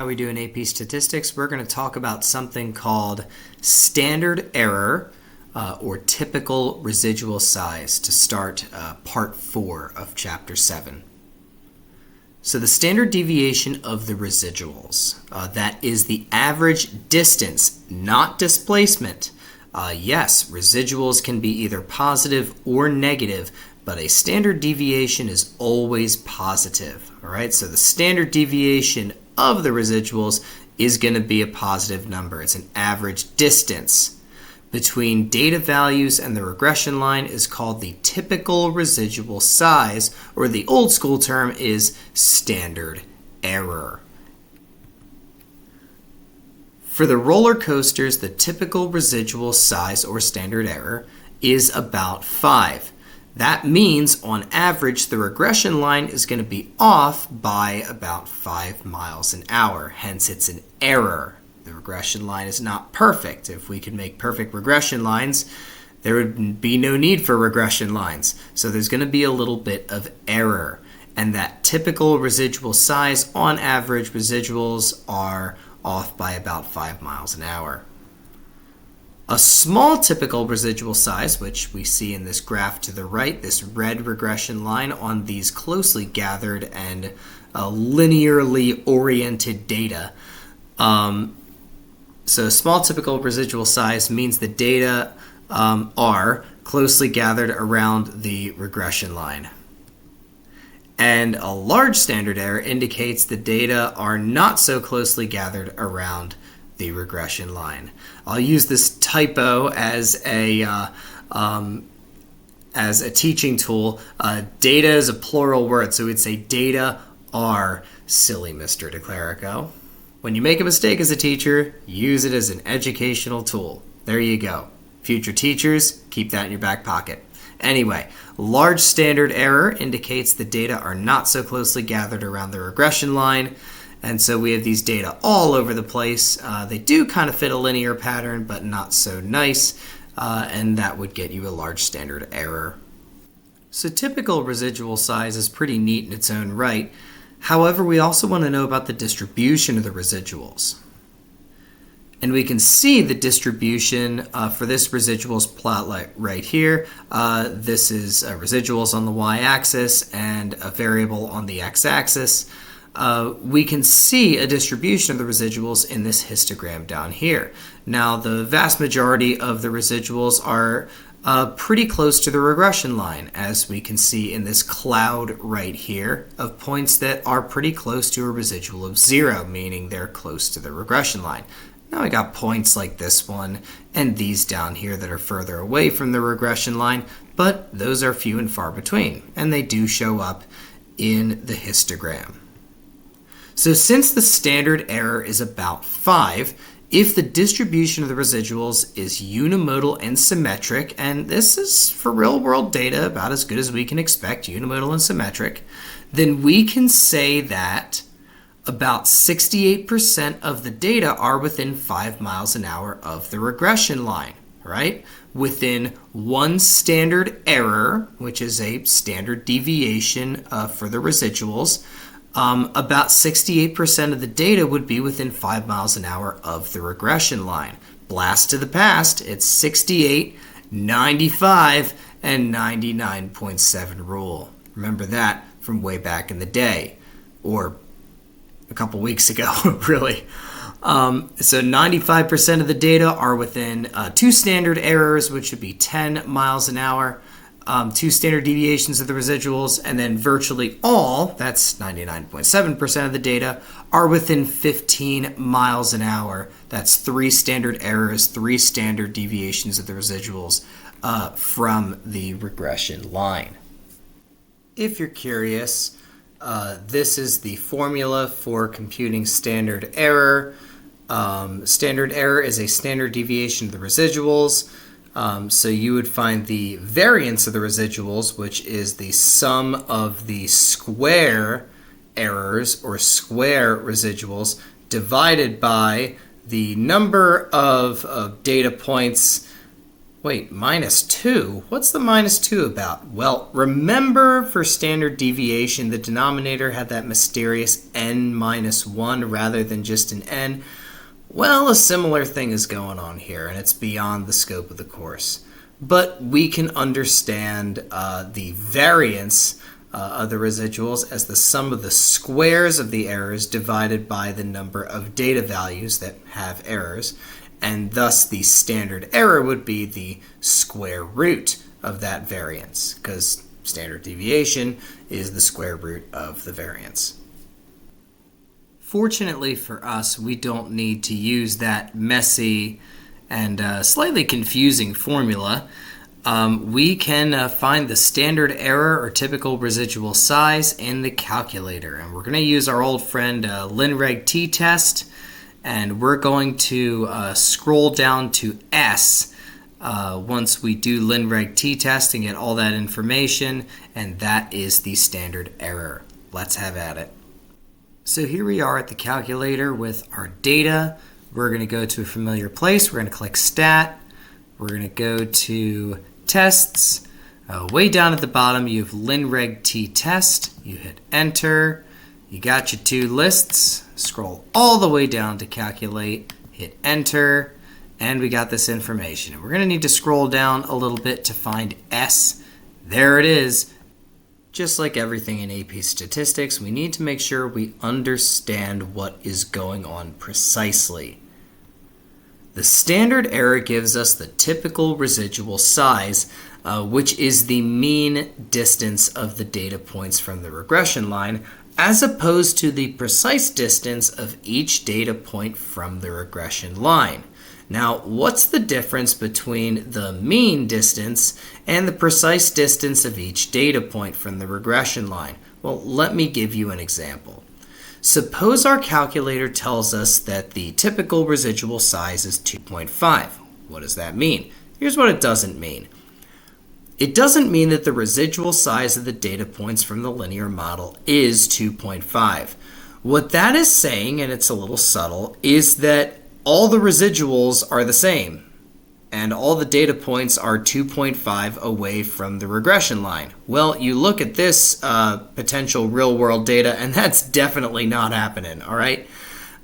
How we do in AP Statistics, we're going to talk about something called standard error or typical residual size to start part 4 of chapter 7. So the standard deviation of the residuals, that is the average distance, not displacement. Yes, residuals can be either positive or negative, but a standard deviation is always positive. All right, so the standard deviation of the residuals is going to be a positive number. It's an average distance between data values and the regression line is called the typical residual size, or the old school term is standard error. For the roller coasters, the typical residual size or standard error is about 5. That means, on average, the regression line is going to be off by about 5 miles an hour. Hence, it's an error. The regression line is not perfect. If we could make perfect regression lines, there would be no need for regression lines. So there's going to be a little bit of error. And that typical residual size, on average, residuals are off by about 5 miles an hour. A small typical residual size, which we see in this graph to the right, this red regression line on these closely gathered and linearly oriented data. So small typical residual size means the data are closely gathered around the regression line. And a large standard error indicates the data are not so closely gathered around the regression line. I'll use this typo as a teaching tool. Data is a plural word, so we'd say data are silly, Mr. DeClerico. When you make a mistake as a teacher, use it as an educational tool. There you go. Future teachers, keep that in your back pocket. Anyway, large standard error indicates the data are not so closely gathered around the regression line. And so we have these data all over the place. They do kind of fit a linear pattern, but not so nice. And that would get you a large standard error. So typical residual size is pretty neat in its own right. However, we also want to know about the distribution of the residuals. And we can see the distribution for this residuals plot right here. This is residuals on the y-axis and a variable on the x-axis. We can see a distribution of the residuals in this histogram down here. Now, the vast majority of the residuals are pretty close to the regression line, as we can see in this cloud right here of points that are pretty close to a residual of 0, meaning they're close to the regression line. Now I got points like this one and these down here that are further away from the regression line, but those are few and far between, and they do show up in the histogram. So since the standard error is about 5, if the distribution of the residuals is unimodal and symmetric, and this is for real-world data about as good as we can expect, unimodal and symmetric, then we can say that about 68% of the data are within 5 miles an hour of the regression line, right? Within one standard error, which is a standard deviation for the residuals, about 68% of the data would be within 5 miles an hour of the regression line. Blast to the past, it's 68, 95, and 99.7 rule. Remember that from way back in the day, or a couple weeks ago, really. So 95% of the data are within 2 standard errors, which would be 10 miles an hour. 2 standard deviations of the residuals, and then virtually all, that's 99.7% of the data, are within 15 miles an hour. That's 3 standard errors, 3 standard deviations of the residuals from the regression line. If you're curious, this is the formula for computing standard error. Standard error is a standard deviation of the residuals. So you would find the variance of the residuals, which is the sum of the square errors or square residuals divided by the number of data points Wait, -2? What's the -2 about? Well, remember for standard deviation, the denominator had that mysterious n-1 rather than just an n? Well, a similar thing is going on here, and it's beyond the scope of the course. But we can understand the variance of the residuals as the sum of the squares of the errors divided by the number of data values that have errors. And thus the standard error would be the square root of that variance, because standard deviation is the square root of the variance. Fortunately for us, we don't need to use that messy and slightly confusing formula. We can find the standard error or typical residual size in the calculator. And we're going to use our old friend linreg t-test. And we're going to scroll down to S once we do linreg t-test and get all that information, and that is the standard error. Let's have at it. So here we are at the calculator with our data. We're going to go to a familiar place. We're going to click Stat. We're going to go to Tests. Way down at the bottom, you have linreg t-test. You hit Enter. You got your two lists. Scroll all the way down to calculate, hit enter, and we got this information. And we're going to need to scroll down a little bit to find S. There it is. Just like everything in AP statistics, we need to make sure we understand what is going on precisely. The standard error gives us the typical residual size, which is the mean distance of the data points from the regression line, as opposed to the precise distance of each data point from the regression line. Now, what's the difference between the mean distance and the precise distance of each data point from the regression line? Well, let me give you an example. Suppose our calculator tells us that the typical residual size is 2.5. What does that mean? Here's what it doesn't mean. It doesn't mean that the residual size of the data points from the linear model is 2.5. What that is saying, and it's a little subtle, is that all the residuals are the same, and all the data points are 2.5 away from the regression line. Well, you look at this potential real-world data, and that's definitely not happening, all right?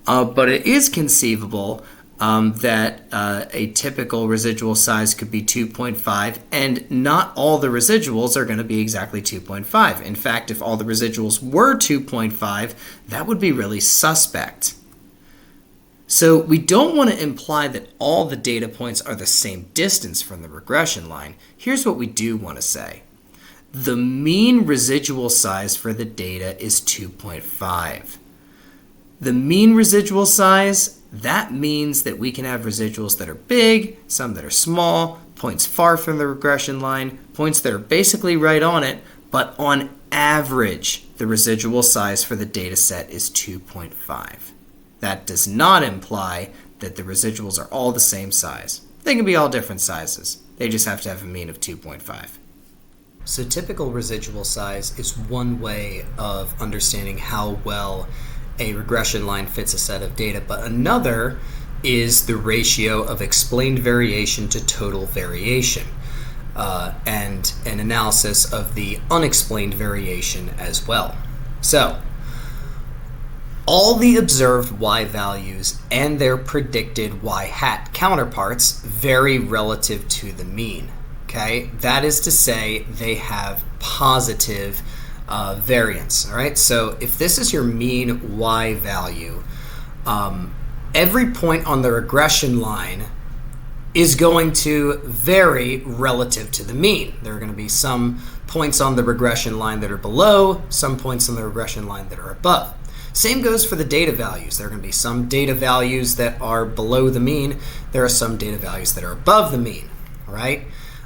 But it is conceivable that a typical residual size could be 2.5, and not all the residuals are going to be exactly 2.5. In fact, if all the residuals were 2.5, that would be really suspect. So we don't want to imply that all the data points are the same distance from the regression line. Here's what we do want to say. The mean residual size for the data is 2.5. The mean residual size, that means that we can have residuals that are big, some that are small, points far from the regression line, points that are basically right on it, but on average, the residual size for the data set is 2.5. That does not imply that the residuals are all the same size. They can be all different sizes. They just have to have a mean of 2.5. So typical residual size is one way of understanding how well a regression line fits a set of data, but another is the ratio of explained variation to total variation, and an analysis of the unexplained variation as well. So, all the observed y values and their predicted y hat counterparts vary relative to the mean. Okay, that is to say they have positive variance. All right, so if this is your mean y value, every point on the regression line is going to vary relative to the mean. There are going to be some points on the regression line that are below, some points on the regression line that are above. Same goes for the data values. There are going to be some data values that are below the mean. There are some data values that are above the mean. All right?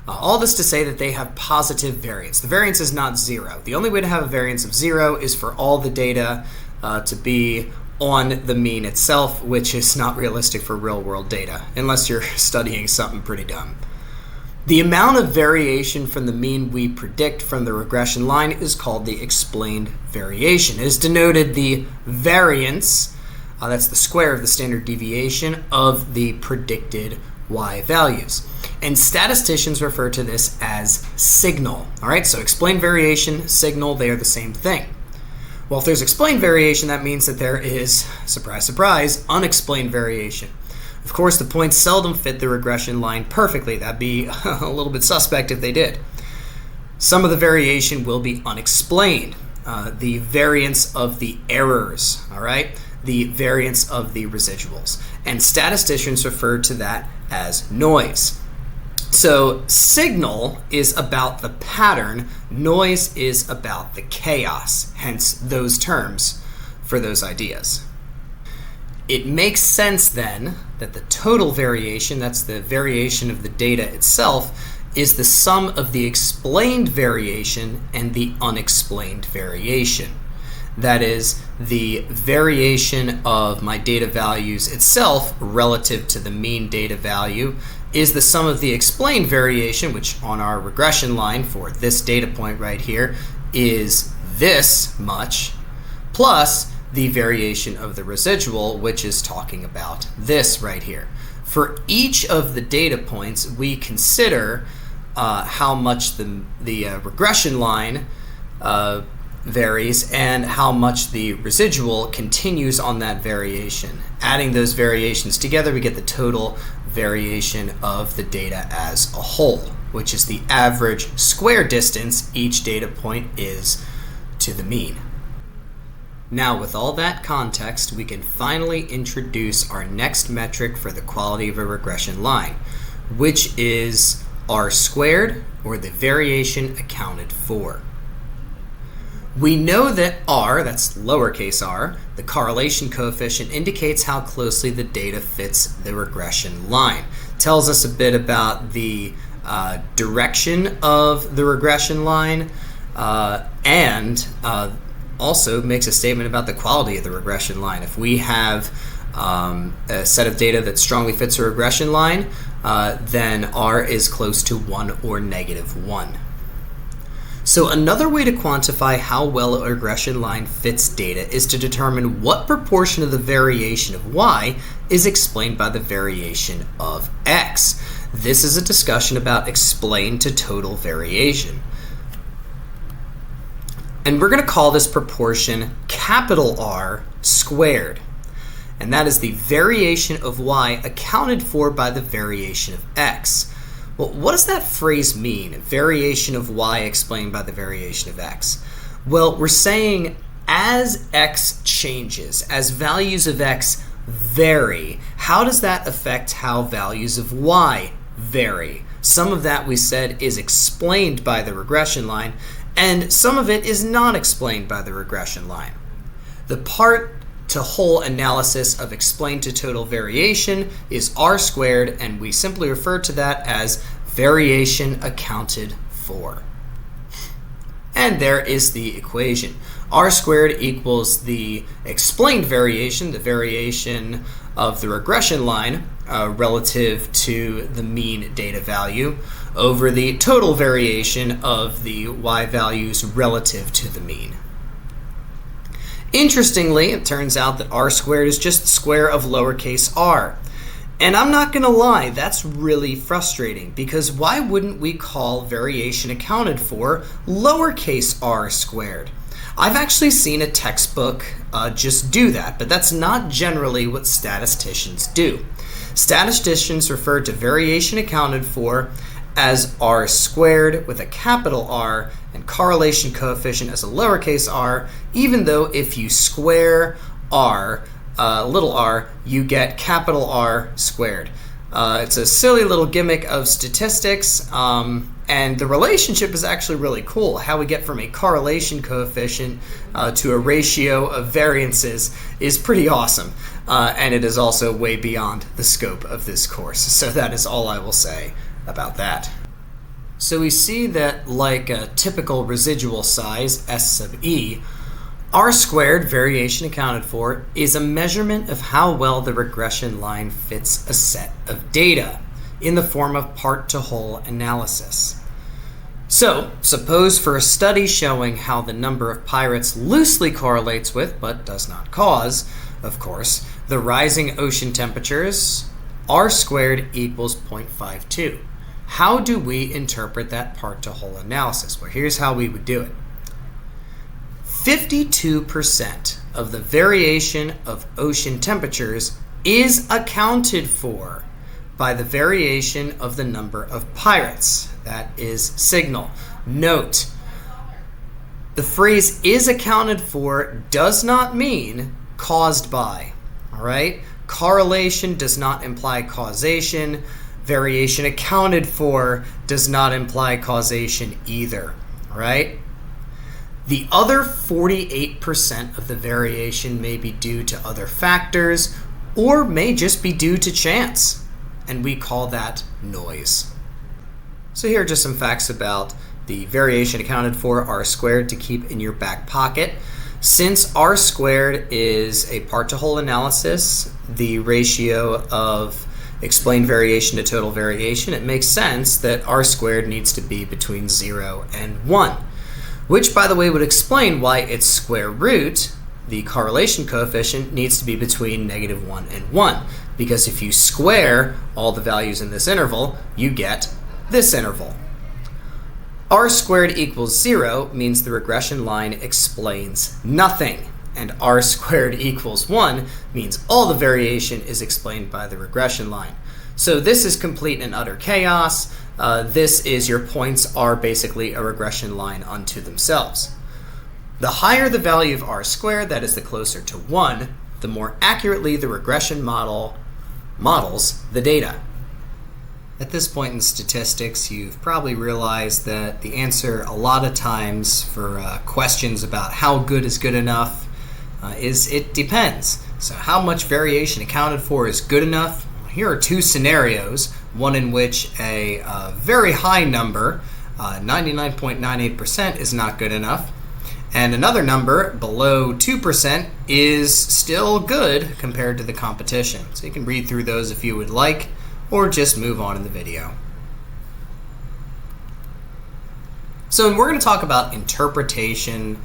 All this to say that they have positive variance. The variance is not zero. The only way to have a variance of zero is for all the data to be on the mean itself, which is not realistic for real-world data, unless you're studying something pretty dumb. The amount of variation from the mean we predict from the regression line is called the explained variation. It is denoted the variance, that's the square of the standard deviation, of the predicted y values. And statisticians refer to this as signal. All right, so explained variation, signal, they are the same thing. Well, if there's explained variation, that means that there is, surprise, surprise, unexplained variation. Of course, the points seldom fit the regression line perfectly. That'd be a little bit suspect if they did. Some of the variation will be unexplained. The variance of the errors, all right? The variance of the residuals. And statisticians refer to that as noise. So signal is about the pattern, noise is about the chaos, hence those terms for those ideas. It makes sense then that the total variation, that's the variation of the data itself, is the sum of the explained variation and the unexplained variation. That is, the variation of my data values itself relative to the mean data value is the sum of the explained variation, which on our regression line for this data point right here is this much, plus the variation of the residual, which is talking about this right here. For each of the data points, we consider how much the regression line varies and how much the residual continues on that variation. Adding those variations together, we get the total variation of the data as a whole, which is the average square distance each data point is to the mean. Now, with all that context, we can finally introduce our next metric for the quality of a regression line, which is R squared, or the variation accounted for. We know that R, that's lowercase r, the correlation coefficient, indicates how closely the data fits the regression line. Tells us a bit about the direction of the regression line and also makes a statement about the quality of the regression line. If we have a set of data that strongly fits a regression line, then R is close to 1 or -1. So another way to quantify how well a regression line fits data is to determine what proportion of the variation of y is explained by the variation of x. This is a discussion about explained to total variation. And we're going to call this proportion capital R squared. And that is the variation of y accounted for by the variation of x. Well, what does that phrase mean? Variation of y explained by the variation of x. Well, we're saying as x changes, as values of x vary, how does that affect how values of y vary? Some of that we said is explained by the regression line, and some of it is not explained by the regression line. The part to whole analysis of explained to total variation is R squared, and we simply refer to that as variation accounted for. And there is the equation. R squared equals the explained variation, the variation of the regression line relative to the mean data value, over the total variation of the y values relative to the mean. Interestingly, it turns out that R squared is just the square of lowercase r. And I'm not going to lie, that's really frustrating, because why wouldn't we call variation accounted for lowercase r squared? I've actually seen a textbook just do that, but that's not generally what statisticians do. Statisticians refer to variation accounted for as r squared with a capital R and correlation coefficient as a lowercase r, even though if you square r, little r, you get capital R squared. It's a silly little gimmick of statistics, and the relationship is actually really cool. How we get from a correlation coefficient to a ratio of variances is pretty awesome, and it is also way beyond the scope of this course. So that is all I will say about that. So we see that, like a typical residual size, S sub e, R squared, variation accounted for, is a measurement of how well the regression line fits a set of data in the form of part-to-whole analysis. So, suppose for a study showing how the number of pirates loosely correlates with, but does not cause, of course, the rising ocean temperatures, r squared equals 0.52. How do we interpret that part-to-whole analysis? Well, here's how we would do it. 52% of the variation of ocean temperatures is accounted for by the variation of the number of pirates. That is signal. Note, the phrase is accounted for does not mean caused by. All right? Correlation does not imply causation. Variation accounted for does not imply causation either. All right? The other 48% of the variation may be due to other factors or may just be due to chance, and we call that noise. So here are just some facts about the variation accounted for, r squared, to keep in your back pocket. Since r squared is a part-to-whole analysis, the ratio of explained variation to total variation, it makes sense that r squared needs to be between 0 and 1, which, by the way, would explain why its square root, the correlation coefficient, needs to be between -1 and 1, because if you square all the values in this interval, you get this interval. R squared equals 0 means the regression line explains nothing, and r squared equals 1 means all the variation is explained by the regression line. So this is complete and utter chaos. This is your points are basically a regression line unto themselves. The higher the value of r squared, that is the closer to 1, the more accurately the regression model models the data. At this point in statistics, you've probably realized that the answer a lot of times for questions about how good is good enough is it depends. So how much variation accounted for is good enough? Here are two scenarios, one in which a very high number, 99.98%, is not good enough, and another number below 2% is still good compared to the competition. So you can read through those if you would like, or just move on in the video. So we're going to talk about interpretation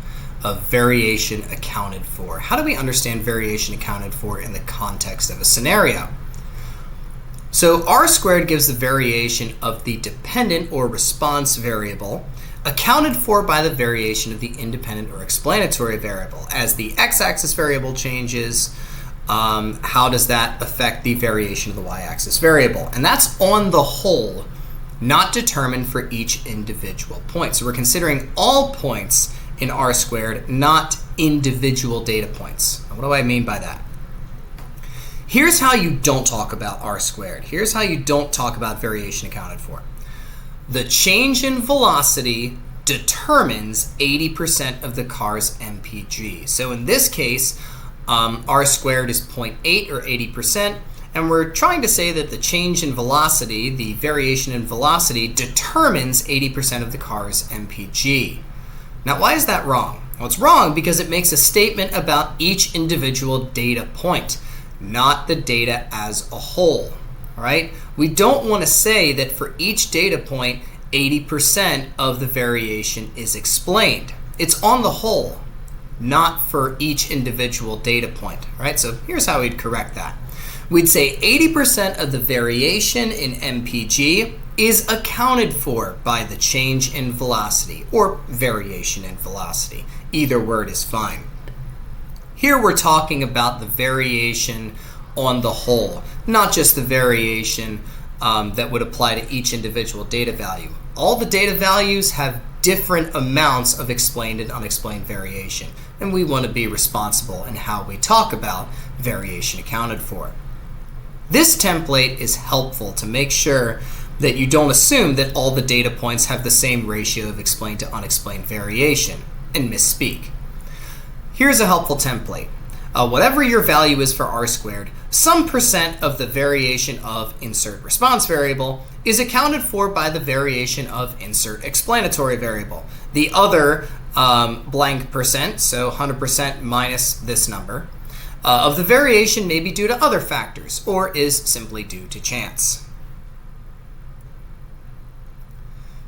of variation accounted for. How do we understand variation accounted for in the context of a scenario? So r squared gives the variation of the dependent or response variable accounted for by the variation of the independent or explanatory variable. As the x-axis variable changes, how does that affect the variation of the y-axis variable? And that's on the whole, not determined for each individual point. So we're considering all points in r squared, not individual data points. What do I mean by that? Here's how you don't talk about r squared. Here's how you don't talk about variation accounted for. The change in velocity determines 80% of the car's MPG. So in this case, r squared is 0.8 or 80%, and we're trying to say that the change in velocity, the variation in velocity, determines 80% of the car's MPG. Now, why is that wrong? Well, it's wrong because it makes a statement about each individual data point, not the data as a whole. All right? We don't want to say that for each data point, 80% of the variation is explained. It's on the whole, not for each individual data point. All right? So here's how we'd correct that. We'd say 80% of the variation in MPG is accounted for by the change in velocity or variation in velocity. Either word is fine. Here we're talking about the variation on the whole, not just the variation that would apply to each individual data value. All the data values have different amounts of explained and unexplained variation, and we want to be responsible in how we talk about variation accounted for. This template is helpful to make sure that you don't assume that all the data points have the same ratio of explained to unexplained variation and misspeak. Here's a helpful template. Whatever your value is for r squared, some percent of the variation of insert response variable is accounted for by the variation of insert explanatory variable. The other blank percent, so 100% minus this number, of the variation may be due to other factors or is simply due to chance.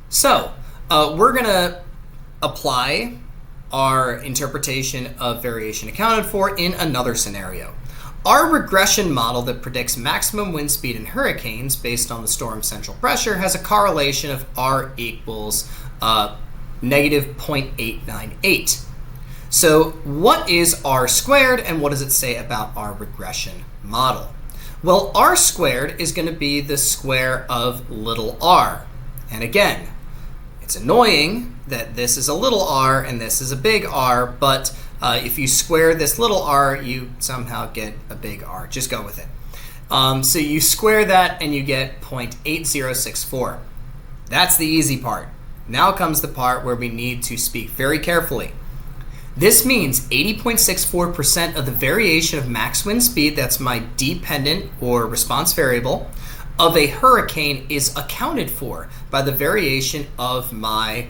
So we're going to apply our interpretation of variation accounted for in another scenario. Our regression model that predicts maximum wind speed in hurricanes based on the storm's central pressure has a correlation of R equals negative 0.898. So what is R squared and what does it say about our regression model? Well, R squared is going to be the square of little r. And again, it's annoying that this is a little r and this is a big R, but if you square this little r, you somehow get a big R. Just go with it. So you square that and you get 0.8064. That's the easy part. Now comes the part where we need to speak very carefully. This means 80.64% of the variation of max wind speed, that's my dependent or response variable, of a hurricane is accounted for by the variation of my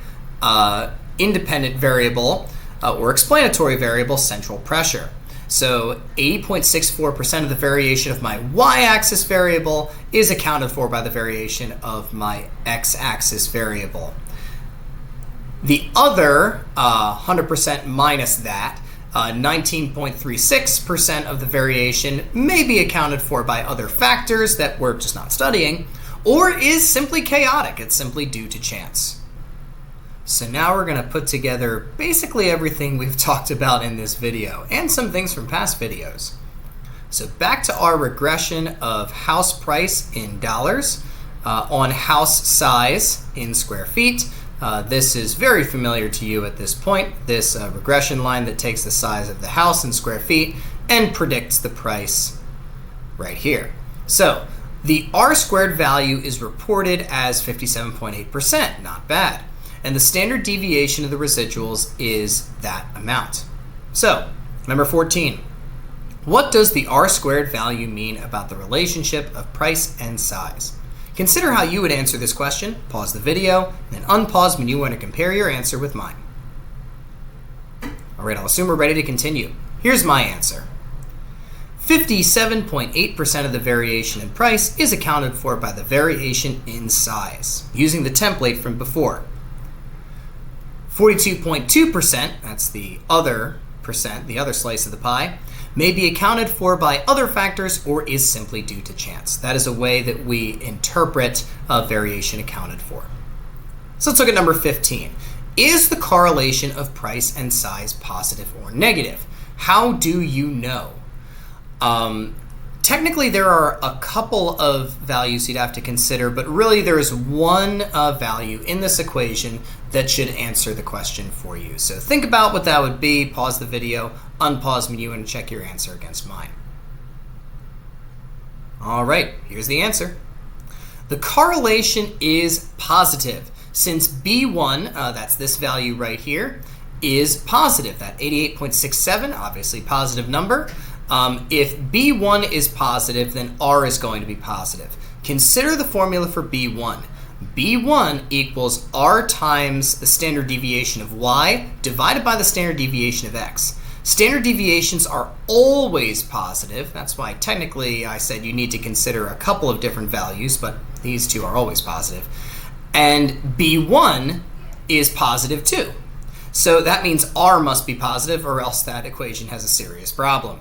independent variable or explanatory variable, central pressure. So 80.64% of the variation of my y-axis variable is accounted for by the variation of my x-axis variable. The other 100% minus that, 19.36% of the variation may be accounted for by other factors that we're just not studying, or is simply chaotic. It's simply due to chance. So now we're going to put together basically everything we've talked about in this video, and some things from past videos. So back to our regression of house price in dollars on house size in square feet. This is very familiar to you at this point, this regression line that takes the size of the house in square feet and predicts the price right here. So the R squared value is reported as 57.8%, not bad. And the standard deviation of the residuals is that amount. So, number 14. What does the R squared value mean about the relationship of price and size? Consider how you would answer this question. Pause the video, and then unpause when you want to compare your answer with mine. All right, I'll assume we're ready to continue. Here's my answer. 57.8% of the variation in price is accounted for by the variation in size, using the template from before. 42.2%, that's the other percent, the other slice of the pie, may be accounted for by other factors or is simply due to chance. That is a way that we interpret a variation accounted for. So let's look at number 15. Is the correlation of price and size positive or negative? How do you know? Technically, there are a couple of values you'd have to consider, but really there is one value in this equation that should answer the question for you. So think about what that would be, pause the video, unpause when you want to check your answer against mine. All right, here's the answer. The correlation is positive. Since B1, that's this value right here, is positive. That 88.67, obviously positive number. If B1 is positive, then R is going to be positive. Consider the formula for B1. B1 equals R times the standard deviation of Y divided by the standard deviation of X. Standard deviations are always positive. That's why technically I said you need to consider a couple of different values, but these two are always positive. And B1 is positive too. So that means R must be positive or else that equation has a serious problem.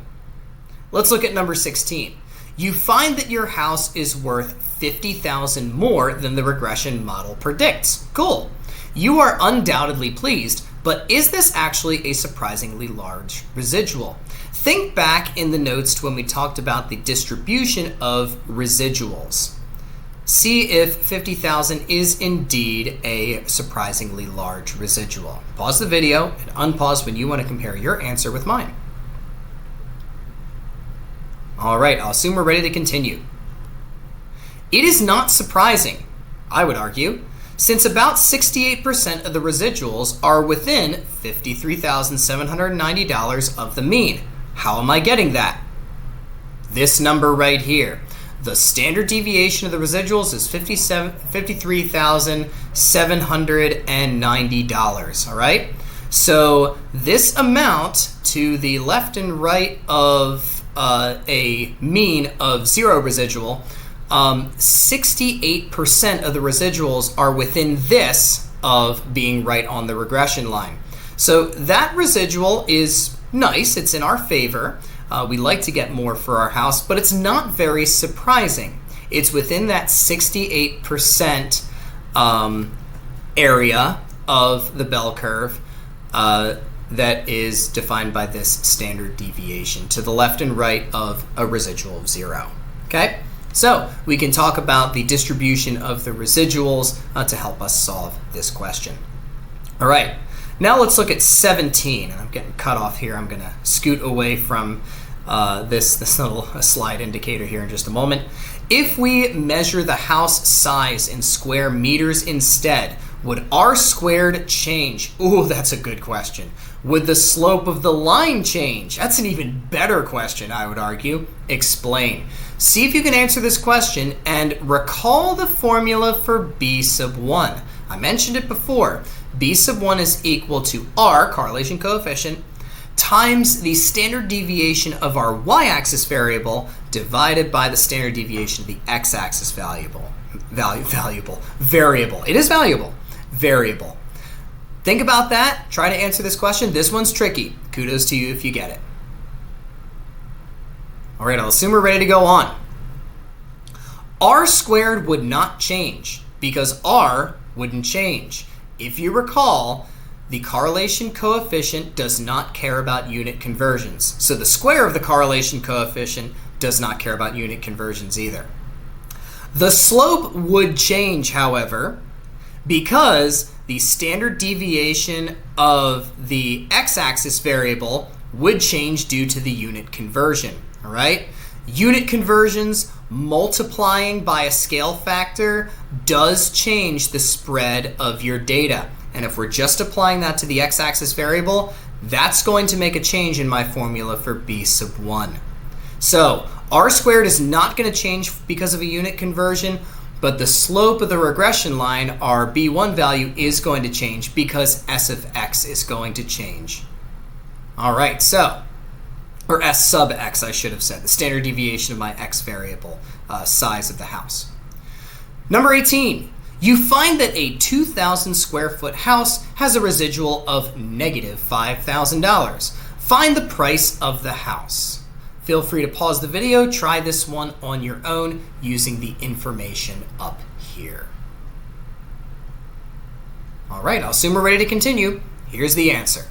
Let's look at number 16. You find that your house is worth $50,000 more than the regression model predicts. Cool. You are undoubtedly pleased, but is this actually a surprisingly large residual? Think back in the notes to when we talked about the distribution of residuals. See if 50,000 is indeed a surprisingly large residual. Pause the video and unpause when you want to compare your answer with mine. All right, I'll assume we're ready to continue. It is not surprising, I would argue, since about 68% of the residuals are within $53,790 of the mean. How am I getting that? This number right here. The standard deviation of the residuals is $53,790, all right? So this amount to the left and right of a mean of zero residual, 68% of the residuals are within this of being right on the regression line. So that residual is nice, it's in our favor, We like to get more for our house, but it's not very surprising. It's within that 68% area of the bell curve that is defined by this standard deviation to the left and right of a residual of 0. Okay? So we can talk about the distribution of the residuals to help us solve this question. All right, now let's look at 17. And I'm getting cut off here. I'm going to scoot away from this little slide indicator here in just a moment. If we measure the house size in square meters instead, would r squared change? Ooh, that's a good question. Would the slope of the line change? That's an even better question, I would argue. Explain. See if you can answer this question and recall the formula for b sub 1. I mentioned it before. B sub 1 is equal to r, correlation coefficient, times the standard deviation of our y-axis variable divided by the standard deviation of the x-axis variable. It is valuable. Variable. Think about that. Try to answer this question. This one's tricky. Kudos to you if you get it. All right, I'll assume we're ready to go on. R squared would not change because R wouldn't change. If you recall, the correlation coefficient does not care about unit conversions. So the square of the correlation coefficient does not care about unit conversions either. The slope would change, however, because the standard deviation of the x-axis variable would change due to the unit conversion. All right? Unit conversions multiplying by a scale factor does change the spread of your data. And if we're just applying that to the x-axis variable, that's going to make a change in my formula for b sub 1. So r squared is not going to change because of a unit conversion, but the slope of the regression line, our b1 value, is going to change because s of x is going to change. All right, so, or s sub x, I should have said, the standard deviation of my x variable, size of the house. Number 18, you find that a 2,000 square foot house has a residual of negative $5,000. Find the price of the house. Feel free to pause the video, try this one on your own using the information up here. All right, I'll assume we're ready to continue. Here's the answer.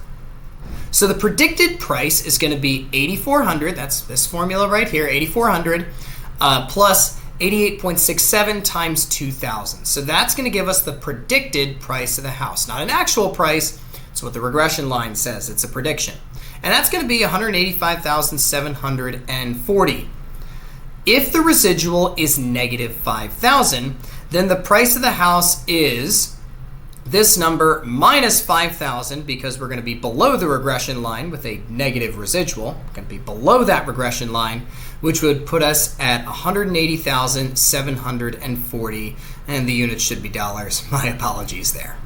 So the predicted price is going to be $8,400, that's this formula right here, $8,400, plus 88.67 times 2,000. So that's going to give us the predicted price of the house, not an actual price. It's what the regression line says. It's a prediction. And that's going to be $185,740. If the residual is negative 5,000, then the price of the house is this number minus 5,000 because we're going to be below the regression line with a negative residual. We're going to be below that regression line, which would put us at $180,740, and the units should be dollars. My apologies there.